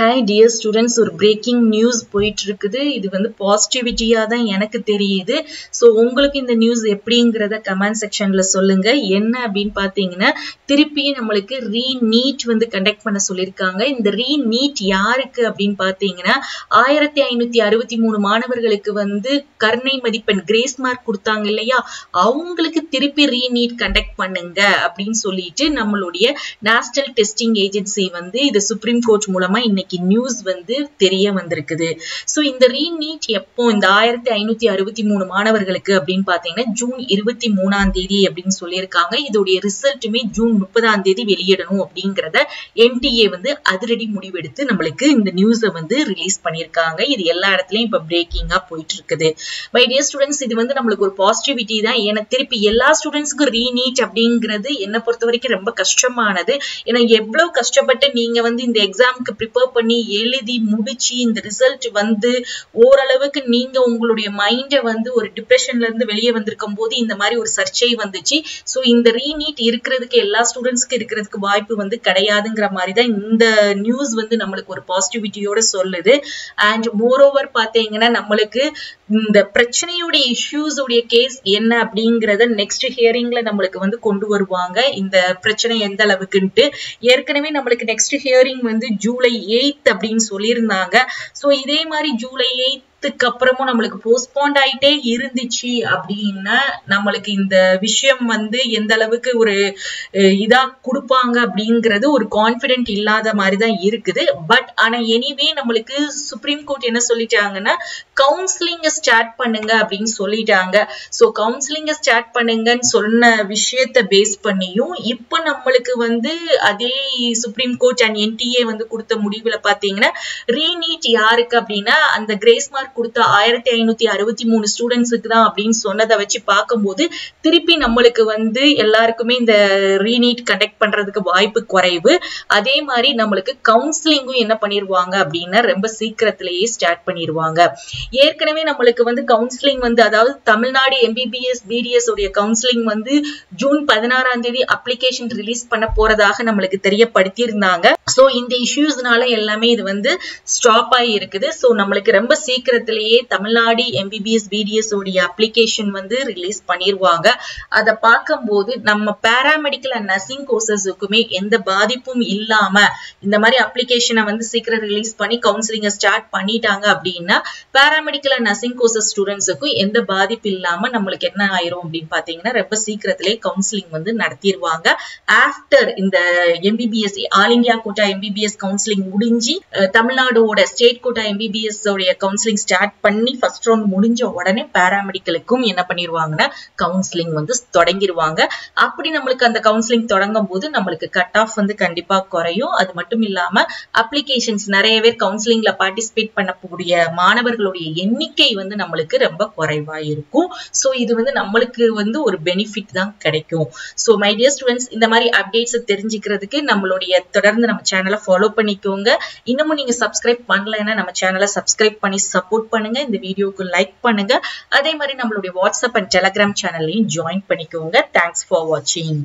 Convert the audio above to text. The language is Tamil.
Hi dear students, ஒரு breaking news போயிட்டு இருக்குது. இது வந்து பாசிட்டிவிட்டியா தான் எனக்கு தெரியுது. சோ உங்களுக்கு இந்த நியூஸ் எப்படிங்கறத கமெண்ட் செக்ஷன்ல சொல்லுங்க. என்ன அப்படினு பாத்தீங்கன்னா திருப்பி நம்மளுக்கு ரீநீட் வந்து கண்டக்ட் பண்ண சொல்லிருக்காங்க. இந்த ரீநீட் யாருக்கு அப்படினு பாத்தீங்கன்னா 1563 மாணவர்களுக்கு வந்து கருணை மதிப்பெண் கிரேஸ் மார்க் கொடுத்தாங்க இல்லையா, அவங்களுக்கு திருப்பி ரீநீட் கண்டக்ட் பண்ணுங்க அப்படின்னு சொல்லிட்டு நம்மளுடைய நேஷனல் டெஸ்டிங் ஏஜென்சி வந்து இது சுப்ரீம் கோர்ட் மூலமா இன்னைக்கு நியூஸ் வந்து தெரிய வந்திருக்குது. சோ இந்த ரீநீட் எப்போ இந்த 1563 மாணவர்களுக்கு அப்படின்னு பாத்தீங்கன்னா ஜூன் 23ஆம் தேதி அப்படின்னு சொல்லியிருக்காங்க. இதோடைய ரிசல்ட்டுமே ஜூன் 30ஆம் தேதி வெளியிடணும் அப்படிங்கறத NTA வந்து அதிரடி முடிவெடுத்து நம்மளுக்கு இந்த நியூஸை வந்து ரிலீஸ் பண்ணியிருக்காங்க. இது எல்லா இடத்துலயும் இப்ப பிரேக்கிங்கா போயிட்டு இருக்குது. பை டியர் ஸ்டூடெண்ட்ஸ், இது வந்து நம்மளுக்கு ஒரு பாசிட்டிவிட்டி தான். ஏன்னா திருப்பி எல்லா ஸ்டூடெண்ட்ஸ்க்கும் ரீநீட் அப்படிங்கிறது என்ன பொறுத்த வரைக்கும் ரொம்ப கஷ்டமானது. ஏன்னா எவ்வளவு கஷ்டப்பட்டு நீங்க வந்து இந்த எக்ஸாமுக்கு ப்ரிப்பேர் பண்ணி எழுதி முடிச்சு இந்த ரிசல்ட் வந்து ஓரளவுக்கு நீங்க உங்களுடைய மைண்டை வந்து ஒரு டிப்ரெஷன்ல இருந்து வெளியே வந்திருக்கும் போது இந்த மாதிரி ஒரு சர்ச்சை வந்துச்சு. சோ இந்த ரீநீட் இருக்கிறதுக்கு எல்லா ஸ்டூடெண்ட்ஸ்க்கு இருக்கிறதுக்கு வாய்ப்பு வந்து கிடையாதுங்கிற மாதிரி தான் இந்த நியூஸ் வந்து நம்மளுக்கு ஒரு பாசிட்டிவிட்டியோட சொல்லுது. அண்ட் மோர் ஓவர் பாத்தீங்கன்னா நம்மளுக்கு இந்த பிரச்சனையுடைய இஷ்யூஸ் உடைய கேஸ் என்ன அப்படிங்கறத நெக்ஸ்ட் ஹியரிங்ல நம்மளுக்கு வந்து கொண்டு வருவாங்க. இந்த பிரச்சனை எந்த அளவுக்குன்ட்டு ஏற்கனவே நம்மளுக்கு நெக்ஸ்ட் ஹியரிங் வந்து ஜூலை 8 அப்படின்னு சொல்லியிருந்தாங்க. சோ இதே மாதிரி ஜூலை 8 அப்புறமும் நம்மளுக்கு போஸ்ட்போண்ட் ஆயிட்டே இருந்துச்சு அப்படின்னா நம்மளுக்கு இந்த விஷயம் வந்து எந்த அளவுக்கு ஒரு இதா கொடுப்பாங்க அப்படிங்கிறது ஒரு கான்பிடென்ட் இல்லாத மாதிரிதான் இருக்குது. பட் ஆனா எனிவே நம்மளுக்கு சுப்ரீம் கோர்ட் என்ன சொல்லிட்டாங்கன்னா கவுன்சிலிங்க ஸ்டார்ட் பண்ணுங்க அப்படின்னு சொல்லிட்டாங்க. சோ கவுன்சிலிங்க ஸ்டார்ட் பண்ணுங்கன்னு சொன்ன விஷயத்த பேஸ் பண்ணியும் இப்ப நம்மளுக்கு வந்து அதே சுப்ரீம் கோர்ட் அண்ட் NTA வந்து கொடுத்த முடிவுல பாத்தீங்கன்னா ரீநீட் யாருக்கு அப்படின்னா அந்த கிரேஸ் மார்க் கொடுத்த 1563 ஸ்டூடெண்ட்ஸுக்கு தான் அப்படின்னு சொன்னதை வச்சு பார்க்கும்போது திருப்பி நம்மளுக்கு வந்து எல்லாருக்குமே இந்த ரீநீட் கண்டக்ட் பண்றதுக்கு வாய்ப்பு குறைவு. அதே மாதிரி நம்மளுக்கு கவுன்சிலிங்கும் என்ன பண்ணிருவாங்க அப்படின்னா ரொம்ப சீக்கிரத்திலேயே ஸ்டார்ட் பண்ணிருவாங்க. ஏற்கனவே நம்மளுக்கு வந்து கவுன்சிலிங் வந்து அதாவது தமிழ்நாடு MBBS BDS உடைய கவுன்சிலிங் வந்து ஜூன் 16ஆம் தேதி அப்ளிகேஷன் ரிலீஸ் பண்ண போறதாக நம்மளுக்கு தெரியப்படுத்தி இருந்தாங்க. சோ இந்த இஷ்யூஸ்னால எல்லாமே இது வந்து ஸ்டாப் ஆகி இருக்குது. சோ நம்மளுக்கு ரொம்ப சீக்கிரத்திலேயே தமிழ்நாடு MBBS BDS உடைய அப்ளிகேஷன் வந்து ரிலீஸ் பண்ணிருவாங்க. அதை பார்க்கும்போது நம்ம பாராமெடிக்கல் அண்ட் நர்சிங் கோர்சஸுக்குமே எந்த பாதிப்பும் இல்லாம இந்த மாதிரி அப்ளிகேஷனை வந்து சீக்கிரம் ரிலீஸ் பண்ணி கவுன்சிலிங்கை ஸ்டார்ட் பண்ணிட்டாங்க அப்படின்னா பாராமெடிக்கல் அண்ட் நர்சிங் கோர்சஸ் ஸ்டூடெண்ட்ஸுக்கும் எந்த பாதிப்பு இல்லாம நம்மளுக்கு என்ன ஆயிரும் அப்படின்னு பாத்தீங்கன்னா ரொம்ப சீக்கிரத்திலே கவுன்சிலிங் வந்து நடத்திடுவாங்க. ஆஃப்டர் இந்த MBBS all India quota MBBS counselling முடிஞ்சு தமிழ்நாடோட ஸ்டேட் கோட்டா MBBS உடைய கவுன்சிலிங் ஸ்டார்ட் பண்ணி ஃபர்ஸ்ட் ரவுண்ட் முடிஞ்ச உடனே பாராமெடிக்கலுக்கும் என்ன பண்ணிடுவாங்கன்னா கவுன்சிலிங் வந்து தொடங்கிடுவாங்க. அப்படி நம்மளுக்கு அந்த கவுன்சிலிங் தொடங்கும் போது நம்மளுக்கு கட் ஆஃப் வந்து கண்டிப்பா குறையும். அது மட்டும் இல்லாம அப்ளிகேஷன்ஸ் நிறைய பேர் கவுன்சிலிங்ல பார்ட்டிசிபேட் பண்ணக்கூடிய மாணவர்களுடைய எண்ணிக்கை வந்து நம்மளுக்கு ரொம்ப குறைவா இருக்கும். சோ இது வந்து நம்மளுக்கு வந்து ஒரு பெனிஃபிட் தான் கிடைக்கும். சோ மை டியர் ஸ்டூடெண்ட்ஸ், இந்த மாதிரி அப்டேட்ஸ் தெரிஞ்சுக்கிறதுக்கு நம்மளுடைய தொடர்ந்து நம்ம சேனலை ஃபாலோ பண்ணிக்கோங்க. இன்னமும் நீங்க சப்ஸ்கிரைப் பண்ணலைன்னா நம்ம சேனலை சப்ஸ்கிரைப் பண்ணி சப்போர்ட் பண்ணுங்க. இந்த வீடியோக்கு லைக் பண்ணுங்க. அதே மாதிரி நம்மளுடைய வாட்ஸ்அப் அண்ட் டெலிகிராம் சேனல்லையும் ஜாயின் பண்ணிக்கோங்க. தேங்க்ஸ் ஃபார் வாட்சிங்.